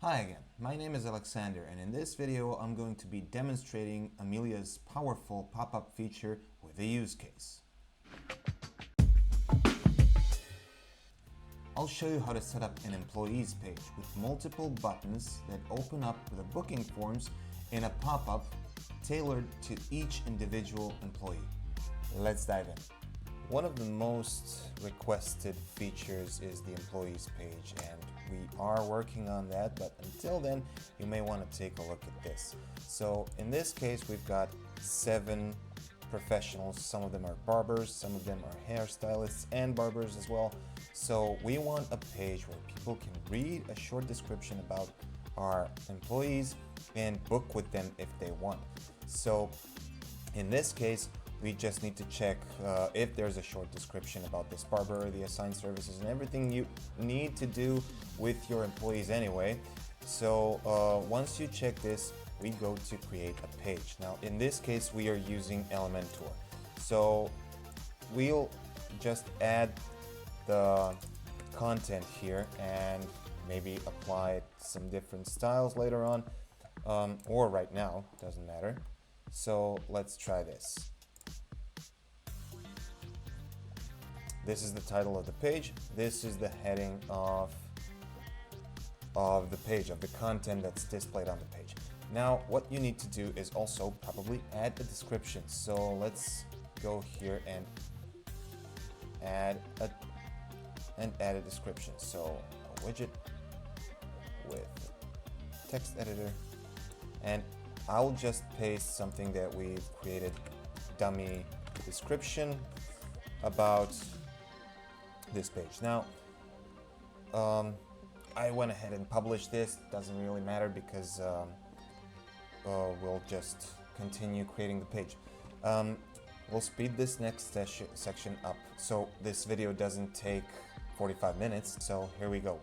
Hi again, my name is Alexander, and in this video I'm going to be demonstrating Amelia's powerful pop-up feature with a use case. I'll show you how to set up an employees page with multiple buttons that open up the booking forms in a pop-up tailored to each individual employee. Let's dive in. One of the most requested features is the employees page, and we are working on that, but until then you may want to take a look at this. So in this case we've got 7 professionals. Some of them are barbers, some of them are hairstylists and barbers as well. So we want a page where people can read a short description about our employees and book with them if they want. So in this case we just need to check if there's a short description about this barber, the assigned services, and everything you need to do with your employees anyway. So once you check this, we go to create a page. Now in this case we are using Elementor. So we'll just add the content here and maybe apply some different styles later on, or right now, doesn't matter. So let's try this. This is the title of the page. This is the heading of the page, of the content that's displayed on the page. Now, what you need to do is also probably add a description. So let's go here and add a description. So a widget with text editor, and I'll just paste something that we've created, dummy description about this page. Now I went ahead and published this. Doesn't really matter because we'll just continue creating the page. We'll speed this next section up so this video doesn't take 45 minutes. So here we go.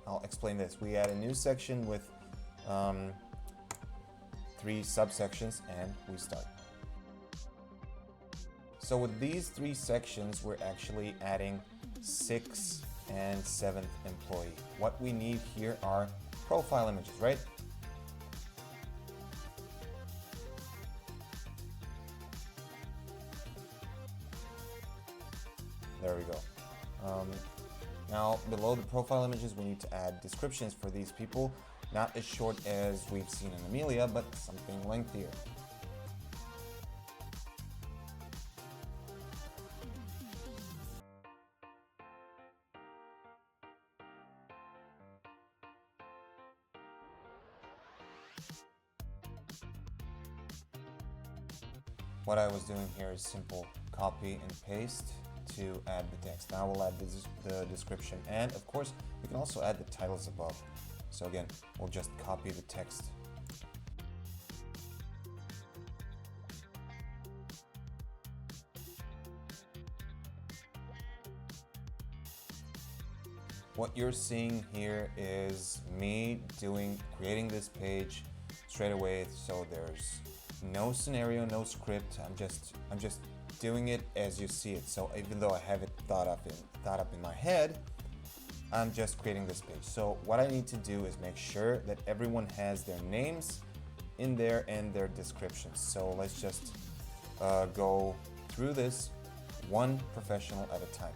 I'll explain this. We add a new section with 3 subsections and we start. So with these 3 sections, we're actually adding 6th and 7th employee. What we need here are profile images, right? There we go. Now below the profile images, we need to add descriptions for these people, not as short as we've seen in Amelia, but something lengthier. What I was doing here is simple copy and paste to add the text. Now we'll add the description, and of course we can also add the titles above. So again, we'll just copy the text. What you're seeing here is me creating this page straight away, so there's no scenario, no script. I'm just doing it as you see it. So even though I have it thought up in my head, I'm just creating this page. So what I need to do is make sure that everyone has their names in there and their descriptions. So let's just go through this one professional at a time.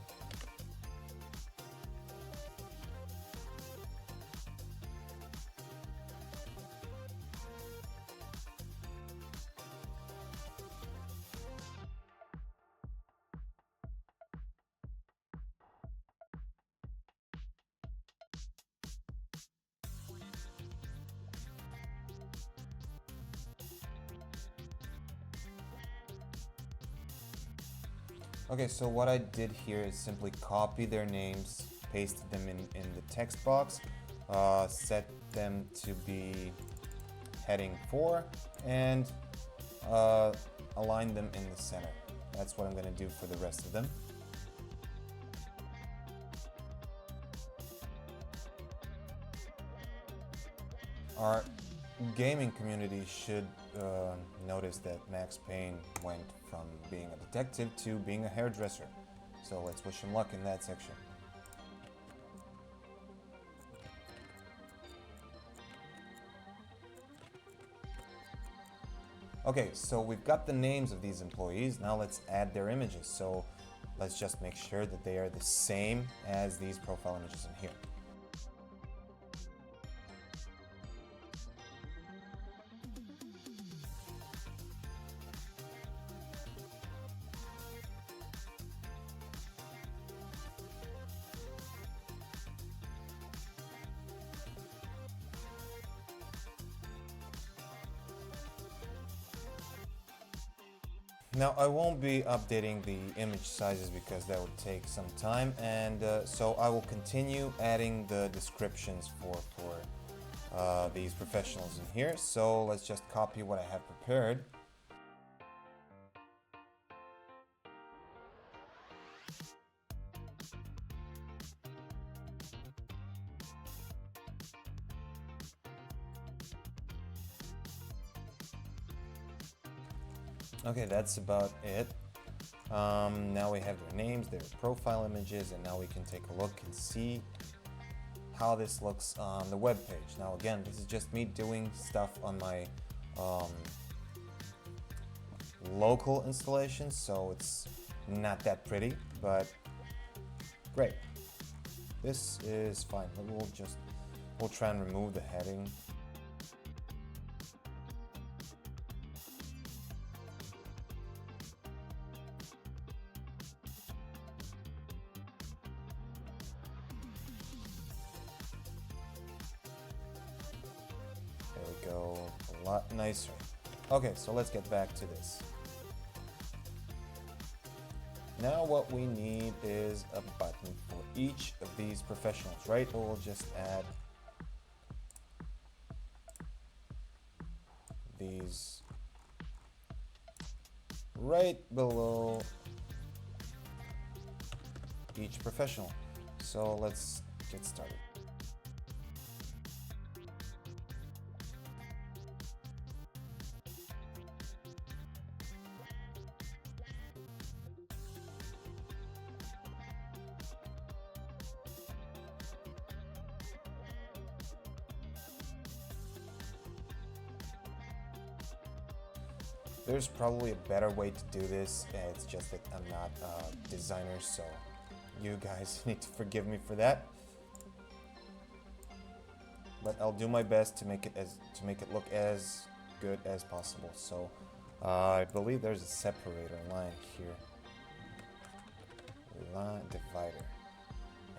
Okay, so what I did here is simply copy their names, pasted them in the text box, set them to be heading 4, and align them in the center. That's what I'm going to do for the rest of them. Our gaming community should notice that Max Payne went from being a detective to being a hairdresser. So let's wish him luck in that section. Okay, so we've got the names of these employees. Now let's add their images. So let's just make sure that they are the same as these profile images in here. Now I won't be updating the image sizes because that would take some time, and so I will continue adding the descriptions for these professionals in here. So let's just copy what I have prepared. Okay, that's about it. Now we have their names, their profile images, and now we can take a look and see how this looks on the web page. Now again, this is just me doing stuff on my local installation, so it's not that pretty, but great. This is fine. We'll try and remove the heading. There we go, a lot nicer. Okay, so let's get back to this. Now what we need is a button for each of these professionals, right? We'll just add these right below each professional. So let's get started. There's probably a better way to do this. It's just that I'm not a designer, so you guys need to forgive me for that. But I'll do my best to make it look as good as possible. So I believe there's a separator line here. Line divider.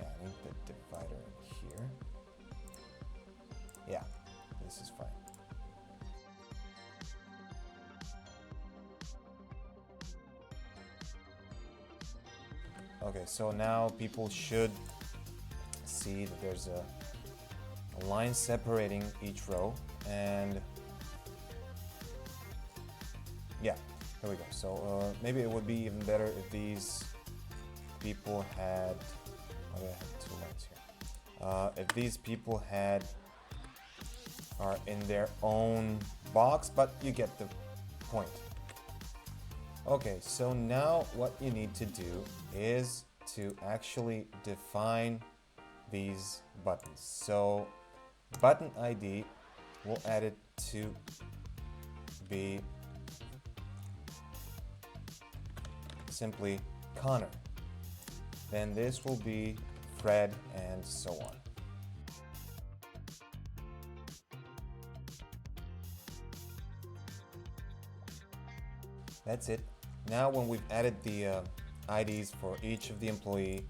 Yeah, I need the divider in here. Yeah, this is fine. Okay, so now people should see that there's a line separating each row, and yeah, here we go. So maybe it would be even better if these people had, oh, I have two lines here. If these people are in their own box, but you get the point. Okay, so now what you need to do is to actually define these buttons. So button ID, we'll add it to be simply Connor. Then this will be Fred, and so on. That's it. Now when we've added the IDs for each of the employee,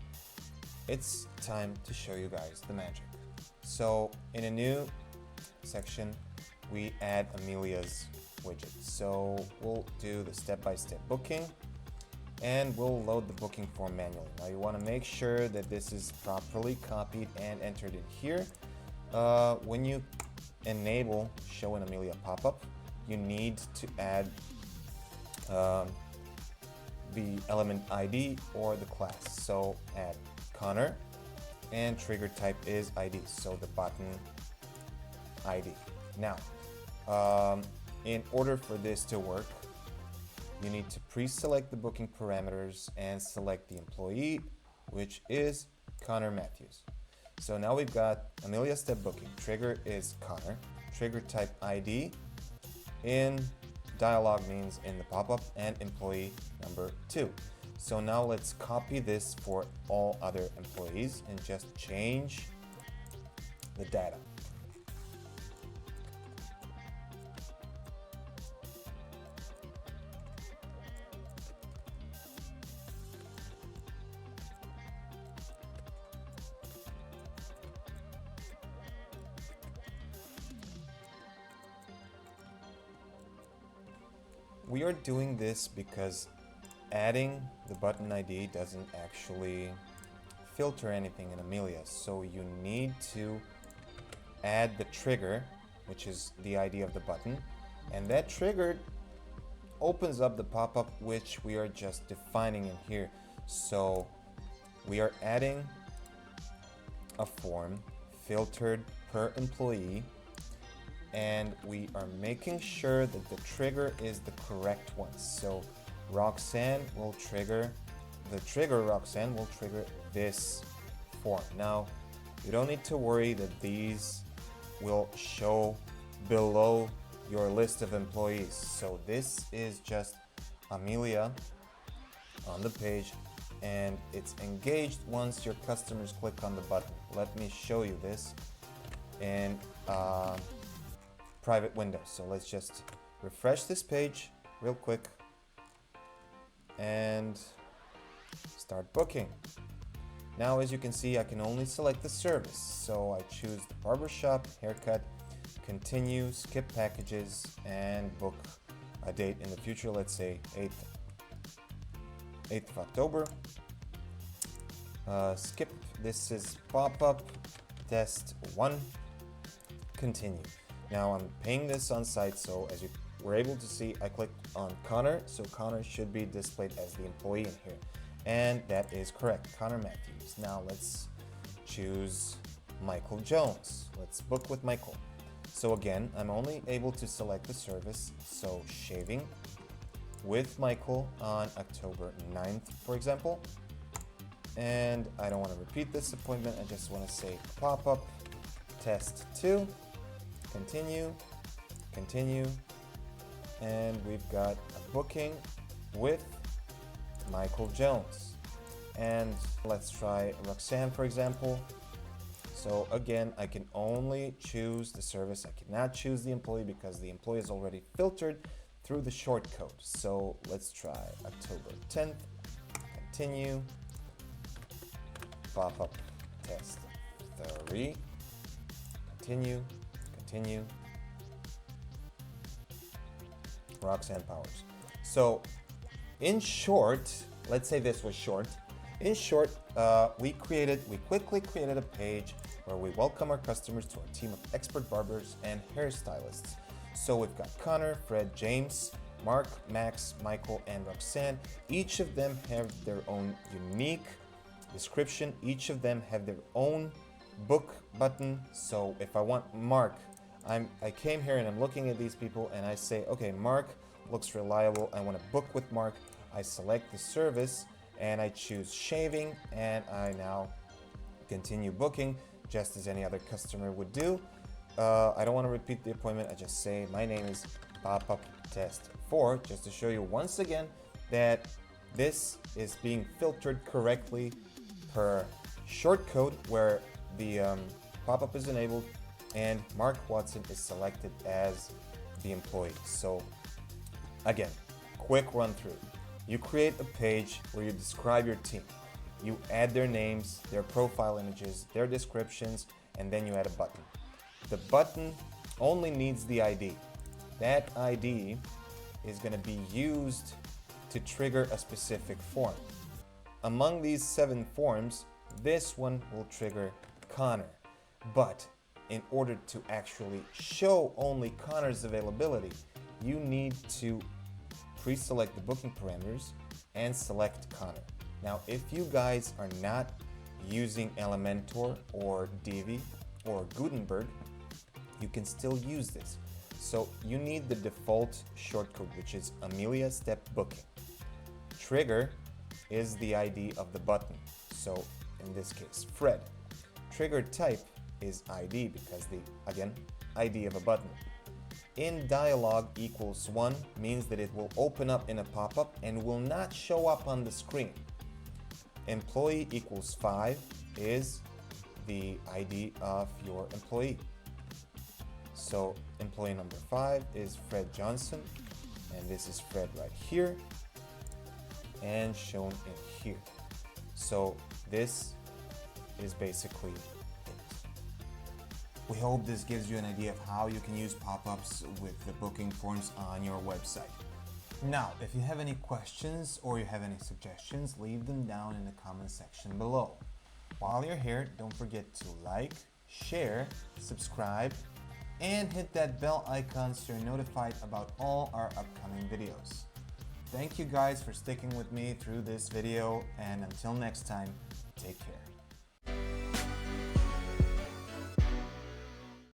it's time to show you guys the magic. So in a new section, we add Amelia's widget. So we'll do the step-by-step booking, and we'll load the booking form manually. Now you want to make sure that this is properly copied and entered in here. When you enable show an Amelia pop-up, you need to add the element ID or the class. So add Connor, and trigger type is ID, so the button ID. Now, in order for this to work, you need to pre-select the booking parameters and select the employee, which is Connor Matthews. So now we've got Amelia Step Booking. Trigger is Connor. Trigger type ID. In dialog means in the pop-up, and employee number 2. So now let's copy this for all other employees and just change the data. We are doing this because adding the button ID doesn't actually filter anything in Amelia. So you need to add the trigger, which is the ID of the button, and that trigger opens up the pop-up which we are just defining in here. So we are adding a form filtered per employee, and we are making sure that the trigger is the correct one. So Roxanne will trigger, Roxanne will trigger this form. Now, you don't need to worry that these will show below your list of employees. So this is just Amelia on the page, and it's engaged once your customers click on the button. Let me show you this in private window. So let's just refresh this page real quick and start booking. Now, as you can see, I can only select the service. So I choose the barbershop, haircut, continue, skip packages, and book a date in the future. Let's say 8th of October. Skip, this is pop-up, test 1, continue. Now I'm paying this on site, so as you were able to see, I clicked on Connor, so Connor should be displayed as the employee in here. And that is correct, Connor Matthews. Now let's choose Michael Jones. Let's book with Michael. So again, I'm only able to select the service, so shaving with Michael on October 9th, for example. And I don't want to repeat this appointment, I just want to say pop-up, test 2, continue, continue, and we've got a booking with Michael Jones. And let's try Roxanne, for example. So again, I can only choose the service. I cannot choose the employee because the employee is already filtered through the shortcode. So let's try October 10th, continue, pop-up, test 3, continue, continue, Roxanne Powers. So in short, let's say this was short. In short, we quickly created a page where we welcome our customers to our team of expert barbers and hairstylists. So we've got Connor, Fred, James, Mark, Max, Michael, and Roxanne. Each of them have their own unique description. Each of them have their own book button. So if I want Mark, I came here and I'm looking at these people and I say, okay, Mark looks reliable. I want to book with Mark. I select the service and I choose shaving, and I now continue booking just as any other customer would do. I don't want to repeat the appointment. I just say my name is pop-up test 4, just to show you once again that this is being filtered correctly per shortcode, where the pop-up is enabled and Mark Watson is selected as the employee. So again, quick run through. You create a page where you describe your team. You add their names, their profile images, their descriptions, and then you add a button. The button only needs the ID. That ID is going to be used to trigger a specific form. Among these 7 forms, this one will trigger Connor. But in order to actually show only Connor's availability, you need to pre-select the booking parameters and select Connor. Now, if you guys are not using Elementor or Divi or Gutenberg, you can still use this. So you need the default shortcode, which is ameliastepbooking. Trigger is the ID of the button. So in this case, Fred. Trigger type is ID because again, ID of a button. in dialog equals 1 means that it will open up in a pop-up and will not show up on the screen. Employee equals 5 is the ID of your employee. So employee number 5 is Fred Johnson, and this is Fred right here and shown in here. So this is basically it. We hope this gives you an idea of how you can use pop-ups with the booking forms on your website. Now, if you have any questions or you have any suggestions, leave them down in the comment section below. While you're here, don't forget to like, share, subscribe, and hit that bell icon so you're notified about all our upcoming videos. Thank you guys for sticking with me through this video, and until next time, take care.